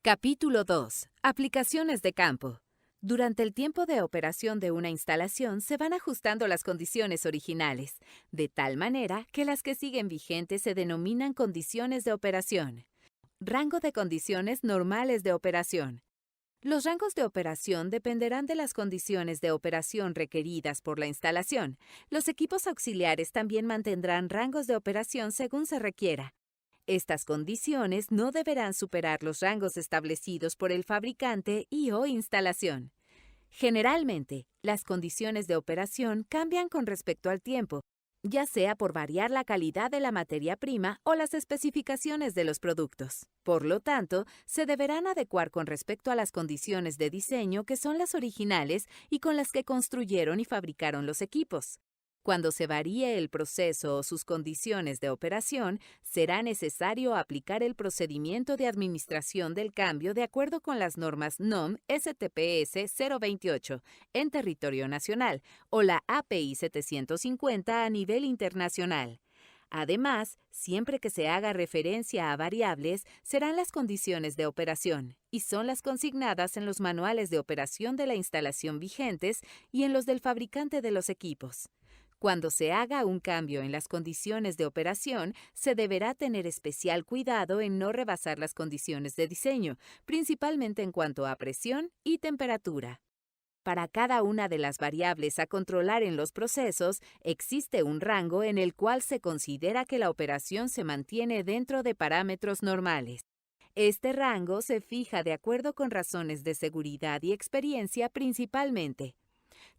Capítulo 2. Aplicaciones de campo. Durante el tiempo de operación de una instalación se van ajustando las condiciones originales, de tal manera que las que siguen vigentes se denominan condiciones de operación. Rango de condiciones normales de operación. Los rangos de operación dependerán de las condiciones de operación requeridas por la instalación. Los equipos auxiliares también mantendrán rangos de operación según se requiera. Estas condiciones no deberán superar los rangos establecidos por el fabricante y/o instalación. Generalmente, las condiciones de operación cambian con respecto al tiempo, ya sea por variar la calidad de la materia prima o las especificaciones de los productos. Por lo tanto, se deberán adecuar con respecto a las condiciones de diseño que son las originales y con las que construyeron y fabricaron los equipos. Cuando se varíe el proceso o sus condiciones de operación, será necesario aplicar el procedimiento de administración del cambio de acuerdo con las normas NOM STPS 028 en territorio nacional o la API 750 a nivel internacional. Además, siempre que se haga referencia a variables, serán las condiciones de operación, y son las consignadas en los manuales de operación de la instalación vigentes y en los del fabricante de los equipos. Cuando se haga un cambio en las condiciones de operación, se deberá tener especial cuidado en no rebasar las condiciones de diseño, principalmente en cuanto a presión y temperatura. Para cada una de las variables a controlar en los procesos, existe un rango en el cual se considera que la operación se mantiene dentro de parámetros normales. Este rango se fija de acuerdo con razones de seguridad y experiencia principalmente.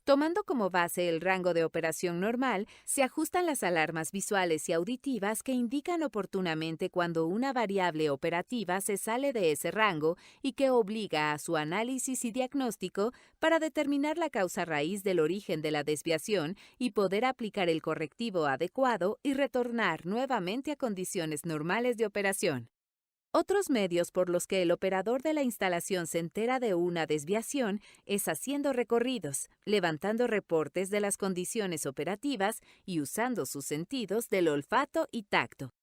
Tomando como base el rango de operación normal, se ajustan las alarmas visuales y auditivas que indican oportunamente cuando una variable operativa se sale de ese rango y que obliga a su análisis y diagnóstico para determinar la causa raíz del origen de la desviación y poder aplicar el correctivo adecuado y retornar nuevamente a condiciones normales de operación. Otros medios por los que el operador de la instalación se entera de una desviación es haciendo recorridos, levantando reportes de las condiciones operativas y usando sus sentidos del olfato y tacto.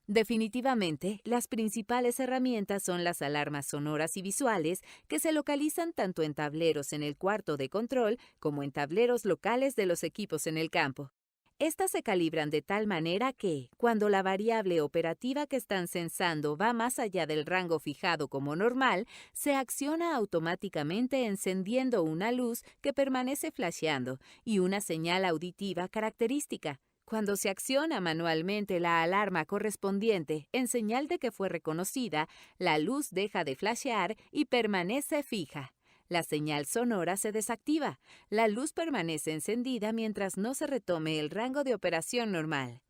Definitivamente, las principales herramientas son las alarmas sonoras y visuales que se localizan tanto en tableros en el cuarto de control como en tableros locales de los equipos en el campo. Estas se calibran de tal manera que, cuando la variable operativa que están censando va más allá del rango fijado como normal, se acciona automáticamente encendiendo una luz que permanece flasheando y una señal auditiva característica. Cuando se acciona manualmente la alarma correspondiente en señal de que fue reconocida, la luz deja de flashear y permanece fija. La señal sonora se desactiva. La luz permanece encendida mientras no se retome el rango de operación normal.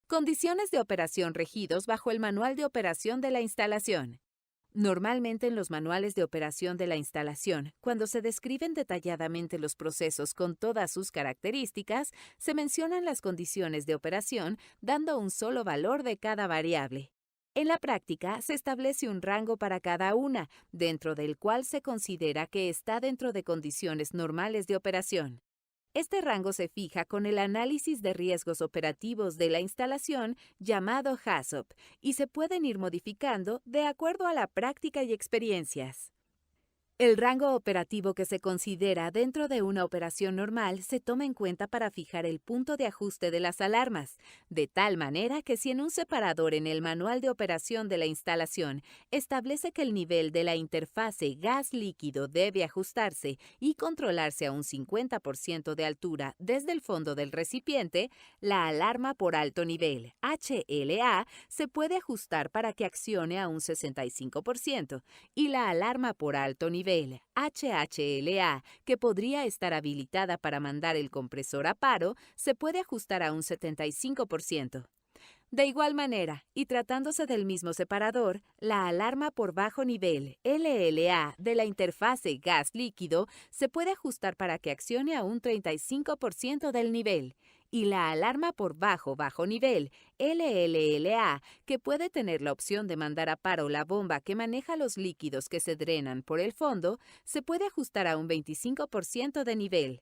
Condiciones de operación regidos bajo el manual de operación de la instalación. Normalmente en los manuales de operación de la instalación, cuando se describen detalladamente los procesos con todas sus características, se mencionan las condiciones de operación dando un solo valor de cada variable. En la práctica, se establece un rango para cada una, dentro del cual se considera que está dentro de condiciones normales de operación. Este rango se fija con el análisis de riesgos operativos de la instalación llamado HACCP y se pueden ir modificando de acuerdo a la práctica y experiencias. El rango operativo que se considera dentro de una operación normal se toma en cuenta para fijar el punto de ajuste de las alarmas, de tal manera que si en un separador en el manual de operación de la instalación establece que el nivel de la interfase gas-líquido debe ajustarse y controlarse a un 50% de altura desde el fondo del recipiente, la alarma por alto nivel, HLA, se puede ajustar para que accione a un 65% y la alarma por alto nivel, HHLA, que podría estar habilitada para mandar el compresor a paro, se puede ajustar a un 75%. De igual manera, y tratándose del mismo separador, la alarma por bajo nivel, LLA, de la interfase gas-líquido se puede ajustar para que accione a un 35% del nivel, y la alarma por bajo nivel, LLLA, que puede tener la opción de mandar a paro la bomba que maneja los líquidos que se drenan por el fondo, se puede ajustar a un 25% de nivel.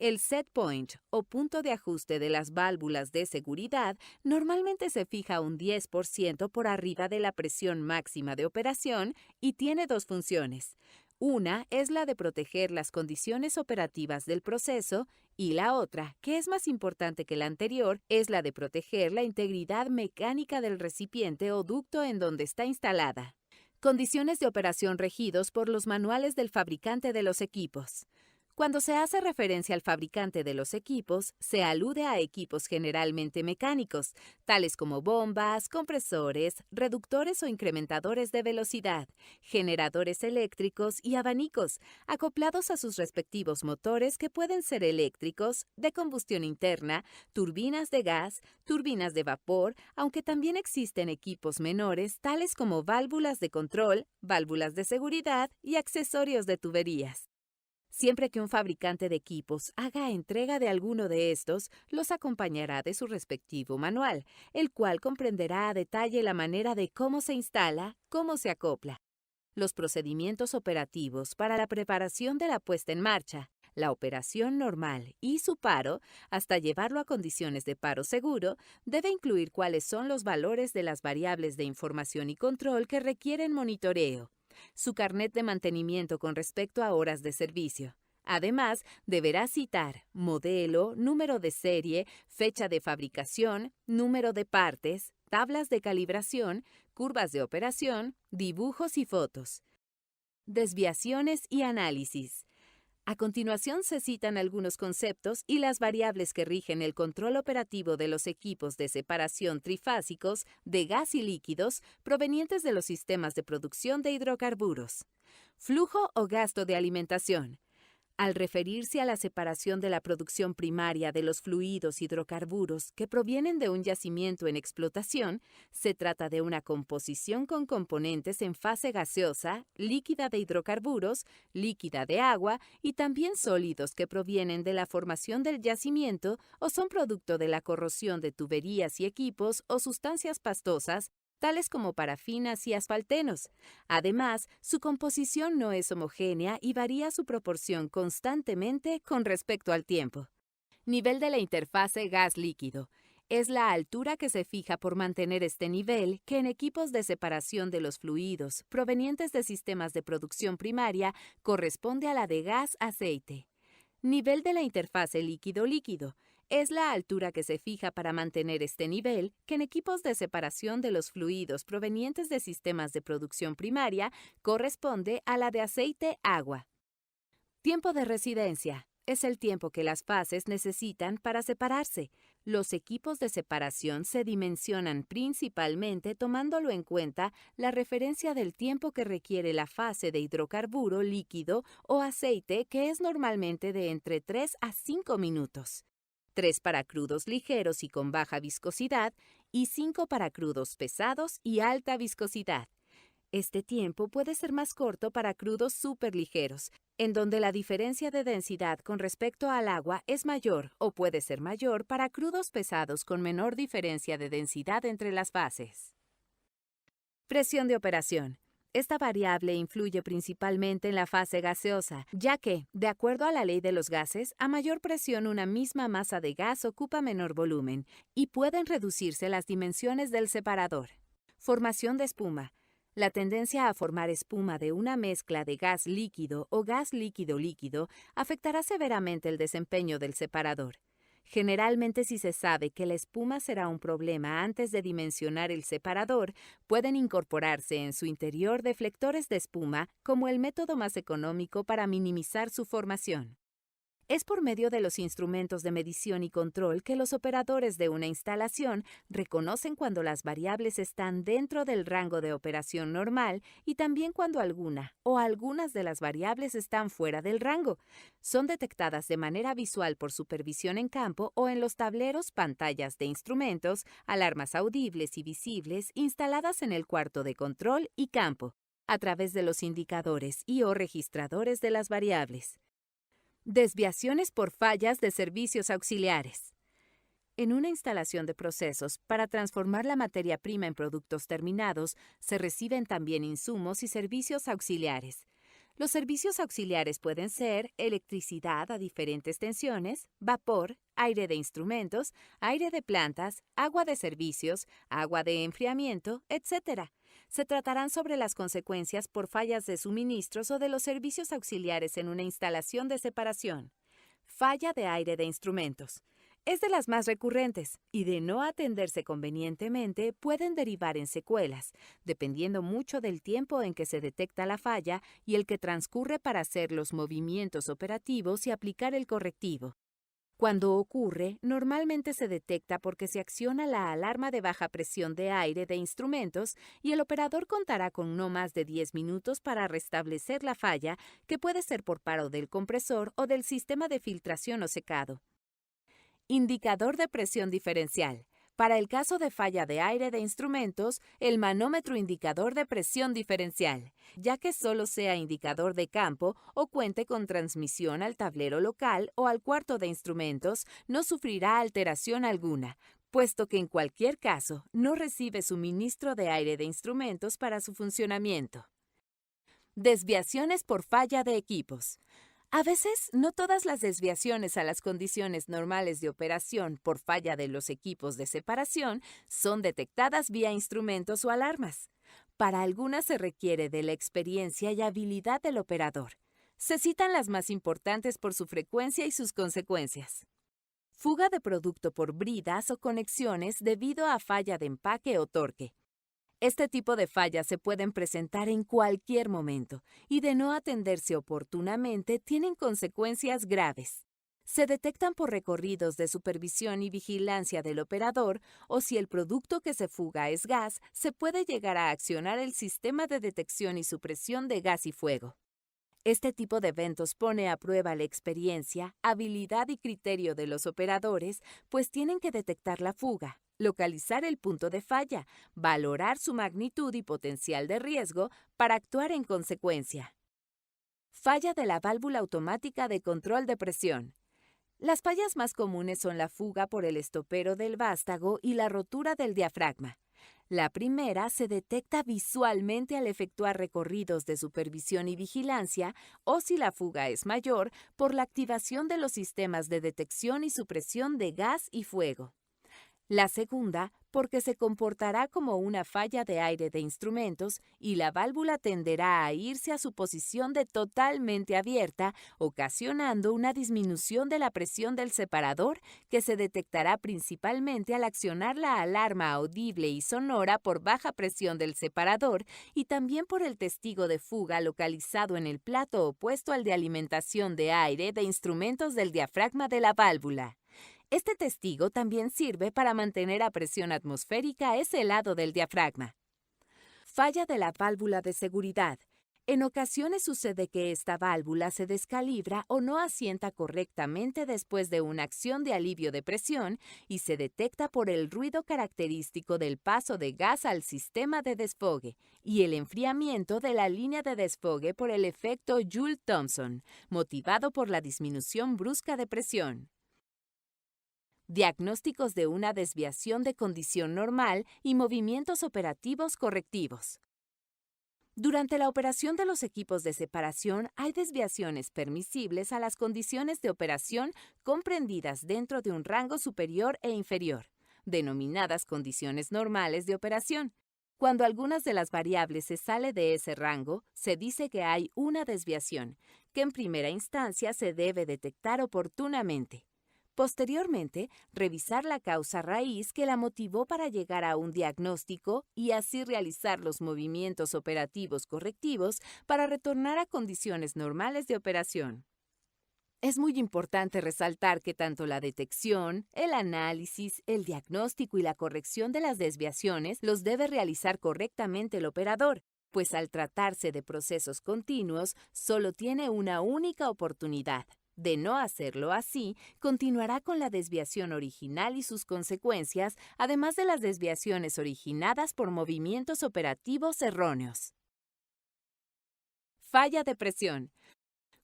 El set point o punto de ajuste de las válvulas de seguridad normalmente se fija un 10% por arriba de la presión máxima de operación y tiene dos funciones. Una es la de proteger las condiciones operativas del proceso y la otra, que es más importante que la anterior, es la de proteger la integridad mecánica del recipiente o ducto en donde está instalada. Condiciones de operación regidos por los manuales del fabricante de los equipos. Cuando se hace referencia al fabricante de los equipos, se alude a equipos generalmente mecánicos, tales como bombas, compresores, reductores o incrementadores de velocidad, generadores eléctricos y abanicos, acoplados a sus respectivos motores que pueden ser eléctricos, de combustión interna, turbinas de gas, turbinas de vapor, aunque también existen equipos menores, tales como válvulas de control, válvulas de seguridad y accesorios de tuberías. Siempre que un fabricante de equipos haga entrega de alguno de estos, los acompañará de su respectivo manual, el cual comprenderá a detalle la manera de cómo se instala, cómo se acopla, los procedimientos operativos para la preparación de la puesta en marcha, la operación normal y su paro, hasta llevarlo a condiciones de paro seguro, debe incluir cuáles son los valores de las variables de información y control que requieren monitoreo, su carnet de mantenimiento con respecto a horas de servicio. Además, deberá citar modelo, número de serie, fecha de fabricación, número de partes, tablas de calibración, curvas de operación, dibujos y fotos. Desviaciones y análisis. A continuación se citan algunos conceptos y las variables que rigen el control operativo de los equipos de separación trifásicos de gas y líquidos provenientes de los sistemas de producción de hidrocarburos. Flujo o gasto de alimentación. Al referirse a la separación de la producción primaria de los fluidos hidrocarburos que provienen de un yacimiento en explotación, se trata de una composición con componentes en fase gaseosa, líquida de hidrocarburos, líquida de agua y también sólidos que provienen de la formación del yacimiento o son producto de la corrosión de tuberías y equipos o sustancias pastosas, tales como parafinas y asfaltenos. Además, su composición no es homogénea y varía su proporción constantemente con respecto al tiempo. Nivel de la interfase gas-líquido. Es la altura que se fija por mantener este nivel, que en equipos de separación de los fluidos provenientes de sistemas de producción primaria corresponde a la de gas-aceite. Nivel de la interfase líquido-líquido. Es la altura que se fija para mantener este nivel, que en equipos de separación de los fluidos provenientes de sistemas de producción primaria corresponde a la de aceite-agua. Tiempo de residencia. Es el tiempo que las fases necesitan para separarse. Los equipos de separación se dimensionan principalmente tomándolo en cuenta la referencia del tiempo que requiere la fase de hidrocarburo líquido o aceite, que es normalmente de entre 3 a 5 minutos. 3 para crudos ligeros y con baja viscosidad y 5 para crudos pesados y alta viscosidad. Este tiempo puede ser más corto para crudos superligeros, en donde la diferencia de densidad con respecto al agua es mayor, o puede ser mayor para crudos pesados con menor diferencia de densidad entre las fases. Presión de operación. Esta variable influye principalmente en la fase gaseosa, ya que, de acuerdo a la ley de los gases, a mayor presión una misma masa de gas ocupa menor volumen y pueden reducirse las dimensiones del separador. Formación de espuma. La tendencia a formar espuma de una mezcla de gas líquido o gas líquido-líquido afectará severamente el desempeño del separador. Generalmente, si se sabe que la espuma será un problema antes de dimensionar el separador, pueden incorporarse en su interior deflectores de espuma como el método más económico para minimizar su formación. Es por medio de los instrumentos de medición y control que los operadores de una instalación reconocen cuando las variables están dentro del rango de operación normal y también cuando alguna o algunas de las variables están fuera del rango. Son detectadas de manera visual por supervisión en campo o en los tableros, pantallas de instrumentos, alarmas audibles y visibles instaladas en el cuarto de control y campo, a través de los indicadores y o registradores de las variables. Desviaciones por fallas de servicios auxiliares. En una instalación de procesos, para transformar la materia prima en productos terminados, se reciben también insumos y servicios auxiliares. Los servicios auxiliares pueden ser electricidad a diferentes tensiones, vapor, aire de instrumentos, aire de plantas, agua de servicios, agua de enfriamiento, etc. Se tratarán sobre las consecuencias por fallas de suministros o de los servicios auxiliares en una instalación de separación. Falla de aire de instrumentos. Es de las más recurrentes y de no atenderse convenientemente pueden derivar en secuelas, dependiendo mucho del tiempo en que se detecta la falla y el que transcurre para hacer los movimientos operativos y aplicar el correctivo. Cuando ocurre, normalmente se detecta porque se acciona la alarma de baja presión de aire de instrumentos y el operador contará con no más de 10 minutos para restablecer la falla, que puede ser por paro del compresor o del sistema de filtración o secado. Indicador de presión diferencial. Para el caso de falla de aire de instrumentos, el manómetro indicador de presión diferencial, ya que solo sea indicador de campo o cuente con transmisión al tablero local o al cuarto de instrumentos, no sufrirá alteración alguna, puesto que en cualquier caso no recibe suministro de aire de instrumentos para su funcionamiento. Desviaciones por falla de equipos. A veces, no todas las desviaciones a las condiciones normales de operación por falla de los equipos de separación son detectadas vía instrumentos o alarmas. Para algunas se requiere de la experiencia y habilidad del operador. Se citan las más importantes por su frecuencia y sus consecuencias. Fuga de producto por bridas o conexiones debido a falla de empaque o torque. Este tipo de fallas se pueden presentar en cualquier momento y de no atenderse oportunamente tienen consecuencias graves. Se detectan por recorridos de supervisión y vigilancia del operador o si el producto que se fuga es gas, se puede llegar a accionar el sistema de detección y supresión de gas y fuego. Este tipo de eventos pone a prueba la experiencia, habilidad y criterio de los operadores, pues tienen que detectar la fuga, localizar el punto de falla, valorar su magnitud y potencial de riesgo para actuar en consecuencia. Falla de la válvula automática de control de presión. Las fallas más comunes son la fuga por el estopero del vástago y la rotura del diafragma. La primera se detecta visualmente al efectuar recorridos de supervisión y vigilancia o, si la fuga es mayor, por la activación de los sistemas de detección y supresión de gas y fuego. La segunda, porque se comportará como una falla de aire de instrumentos y la válvula tenderá a irse a su posición de totalmente abierta, ocasionando una disminución de la presión del separador que se detectará principalmente al accionar la alarma audible y sonora por baja presión del separador y también por el testigo de fuga localizado en el plato opuesto al de alimentación de aire de instrumentos del diafragma de la válvula. Este testigo también sirve para mantener a presión atmosférica ese lado del diafragma. Falla de la válvula de seguridad. En ocasiones sucede que esta válvula se descalibra o no asienta correctamente después de una acción de alivio de presión y se detecta por el ruido característico del paso de gas al sistema de desfogue y el enfriamiento de la línea de desfogue por el efecto Joule-Thomson, motivado por la disminución brusca de presión. Diagnósticos de una desviación de condición normal y movimientos operativos correctivos. Durante la operación de los equipos de separación hay desviaciones permisibles a las condiciones de operación comprendidas dentro de un rango superior e inferior, denominadas condiciones normales de operación. Cuando algunas de las variables se sale de ese rango, se dice que hay una desviación, que en primera instancia se debe detectar oportunamente. Posteriormente, revisar la causa raíz que la motivó para llegar a un diagnóstico y así realizar los movimientos operativos correctivos para retornar a condiciones normales de operación. Es muy importante resaltar que tanto la detección, el análisis, el diagnóstico y la corrección de las desviaciones los debe realizar correctamente el operador, pues al tratarse de procesos continuos, solo tiene una única oportunidad. De no hacerlo así, continuará con la desviación original y sus consecuencias, además de las desviaciones originadas por movimientos operativos erróneos. Falla de presión.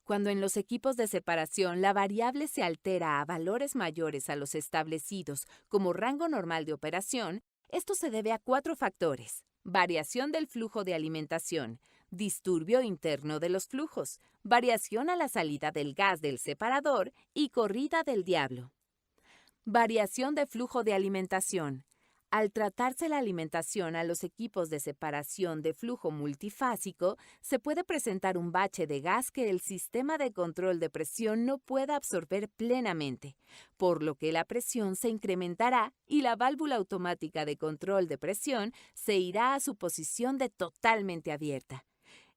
Cuando en los equipos de separación la variable se altera a valores mayores a los establecidos como rango normal de operación, esto se debe a 4 factores: variación del flujo de alimentación, disturbio interno de los flujos, variación a la salida del gas del separador y corrida del diablo. Variación de flujo de alimentación. Al tratarse la alimentación a los equipos de separación de flujo multifásico, se puede presentar un bache de gas que el sistema de control de presión no pueda absorber plenamente, por lo que la presión se incrementará y la válvula automática de control de presión se irá a su posición de totalmente abierta.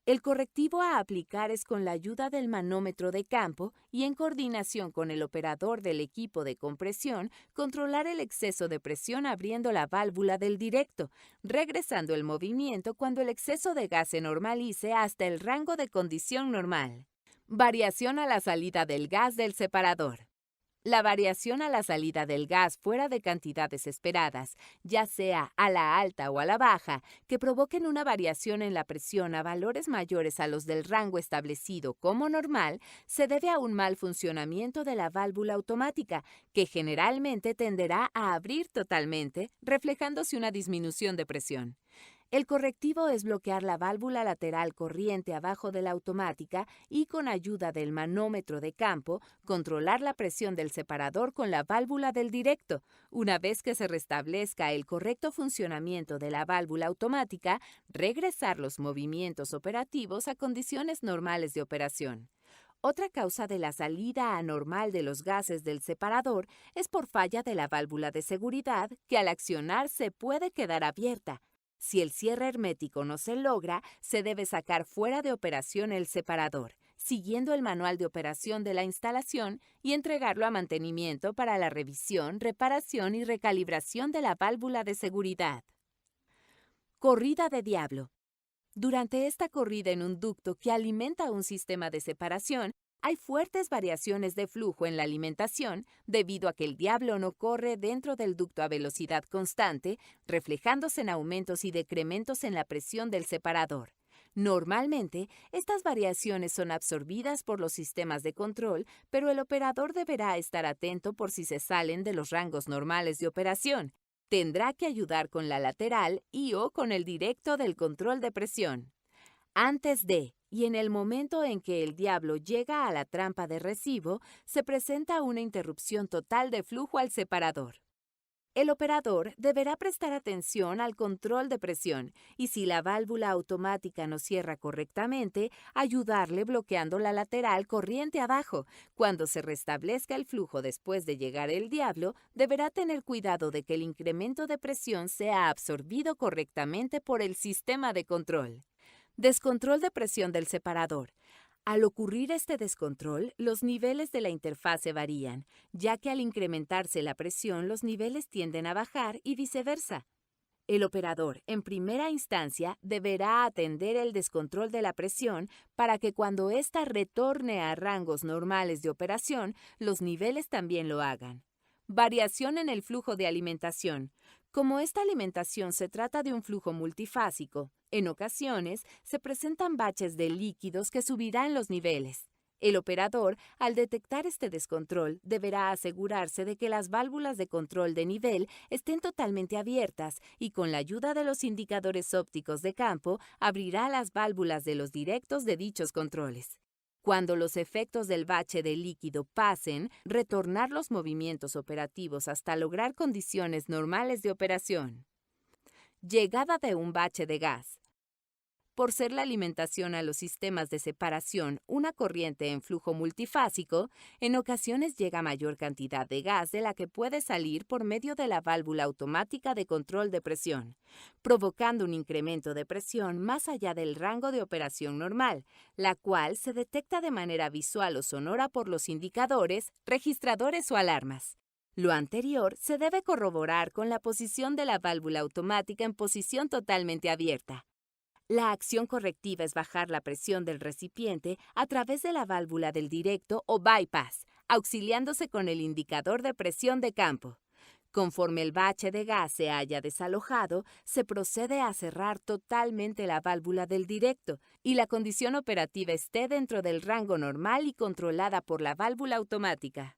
El correctivo a aplicar es con la ayuda del manómetro de campo y en coordinación con el operador del equipo de compresión, controlar el exceso de presión abriendo la válvula del directo, regresando el movimiento cuando el exceso de gas se normalice hasta el rango de condición normal. Variación a la salida del gas del separador. La variación a la salida del gas fuera de cantidades esperadas, ya sea a la alta o a la baja, que provoquen una variación en la presión a valores mayores a los del rango establecido como normal, se debe a un mal funcionamiento de la válvula automática, que generalmente tenderá a abrir totalmente, reflejándose una disminución de presión. El correctivo es bloquear la válvula lateral corriente abajo de la automática y con ayuda del manómetro de campo, controlar la presión del separador con la válvula del directo. Una vez que se restablezca el correcto funcionamiento de la válvula automática, regresar los movimientos operativos a condiciones normales de operación. Otra causa de la salida anormal de los gases del separador es por falla de la válvula de seguridad que al accionar se puede quedar abierta. Si el cierre hermético no se logra, se debe sacar fuera de operación el separador, siguiendo el manual de operación de la instalación y entregarlo a mantenimiento para la revisión, reparación y recalibración de la válvula de seguridad. Corrida de diablo. Durante esta corrida en un ducto que alimenta un sistema de separación, hay fuertes variaciones de flujo en la alimentación debido a que el diablo no corre dentro del ducto a velocidad constante, reflejándose en aumentos y decrementos en la presión del separador. Normalmente, estas variaciones son absorbidas por los sistemas de control, pero el operador deberá estar atento por si se salen de los rangos normales de operación. Tendrá que ayudar con la lateral y/o con el directo del control de presión. Antes de y en el momento en que el diablo llega a la trampa de recibo, se presenta una interrupción total de flujo al separador. El operador deberá prestar atención al control de presión y si la válvula automática no cierra correctamente, ayudarle bloqueando la lateral corriente abajo. Cuando se restablezca el flujo después de llegar el diablo, deberá tener cuidado de que el incremento de presión sea absorbido correctamente por el sistema de control. Descontrol de presión del separador. Al ocurrir este descontrol, los niveles de la interfase varían, ya que al incrementarse la presión los niveles tienden a bajar y viceversa. El operador, en primera instancia, deberá atender el descontrol de la presión para que cuando ésta retorne a rangos normales de operación, los niveles también lo hagan. Variación en el flujo de alimentación. Como esta alimentación se trata de un flujo multifásico, en ocasiones se presentan baches de líquidos que subirán los niveles. El operador, al detectar este descontrol, deberá asegurarse de que las válvulas de control de nivel estén totalmente abiertas y con la ayuda de los indicadores ópticos de campo, abrirá las válvulas de los directos de dichos controles. Cuando los efectos del bache de líquido pasen, retornar los movimientos operativos hasta lograr condiciones normales de operación. Llegada de un bache de gas. Por ser la alimentación a los sistemas de separación una corriente en flujo multifásico, en ocasiones llega mayor cantidad de gas de la que puede salir por medio de la válvula automática de control de presión, provocando un incremento de presión más allá del rango de operación normal, la cual se detecta de manera visual o sonora por los indicadores, registradores o alarmas. Lo anterior se debe corroborar con la posición de la válvula automática en posición totalmente abierta. La acción correctiva es bajar la presión del recipiente a través de la válvula del directo o bypass, auxiliándose con el indicador de presión de campo. Conforme el bache de gas se haya desalojado, se procede a cerrar totalmente la válvula del directo y la condición operativa esté dentro del rango normal y controlada por la válvula automática.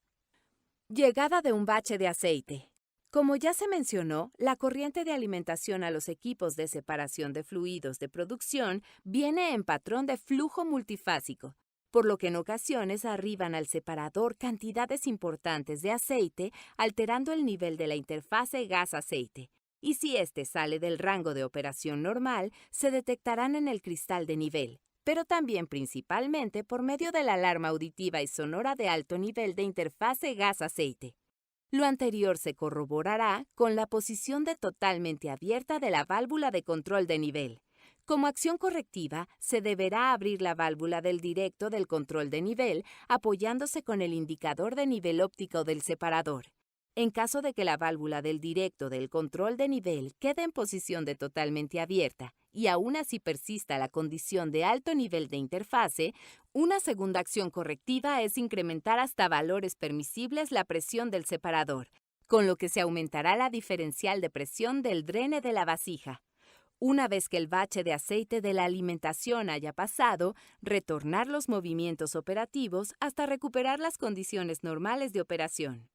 Llegada de un bache de aceite. Como ya se mencionó, la corriente de alimentación a los equipos de separación de fluidos de producción viene en patrón de flujo multifásico, por lo que en ocasiones arriban al separador cantidades importantes de aceite, alterando el nivel de la interfase gas-aceite. Y si éste sale del rango de operación normal, se detectarán en el cristal de nivel, pero también principalmente por medio de la alarma auditiva y sonora de alto nivel de interfase gas-aceite. Lo anterior se corroborará con la posición de totalmente abierta de la válvula de control de nivel. Como acción correctiva, se deberá abrir la válvula del directo del control de nivel apoyándose con el indicador de nivel óptico del separador. En caso de que la válvula del directo del control de nivel quede en posición de totalmente abierta y aún así persista la condición de alto nivel de interfase, una segunda acción correctiva es incrementar hasta valores permisibles la presión del separador, con lo que se aumentará la diferencial de presión del drene de la vasija. Una vez que el bache de aceite de la alimentación haya pasado, retornar los movimientos operativos hasta recuperar las condiciones normales de operación.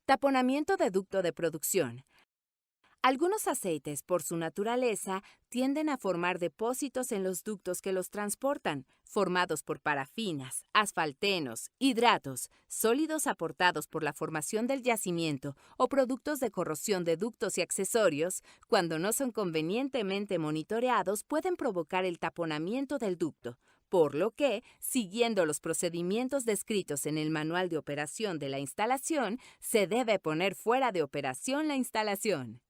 Taponamiento de ducto de producción. Algunos aceites, por su naturaleza, tienden a formar depósitos en los ductos que los transportan, formados por parafinas, asfaltenos, hidratos, sólidos aportados por la formación del yacimiento o productos de corrosión de ductos y accesorios, cuando no son convenientemente monitoreados, pueden provocar el taponamiento del ducto. Por lo que, siguiendo los procedimientos descritos en el manual de operación de la instalación, se debe poner fuera de operación la instalación.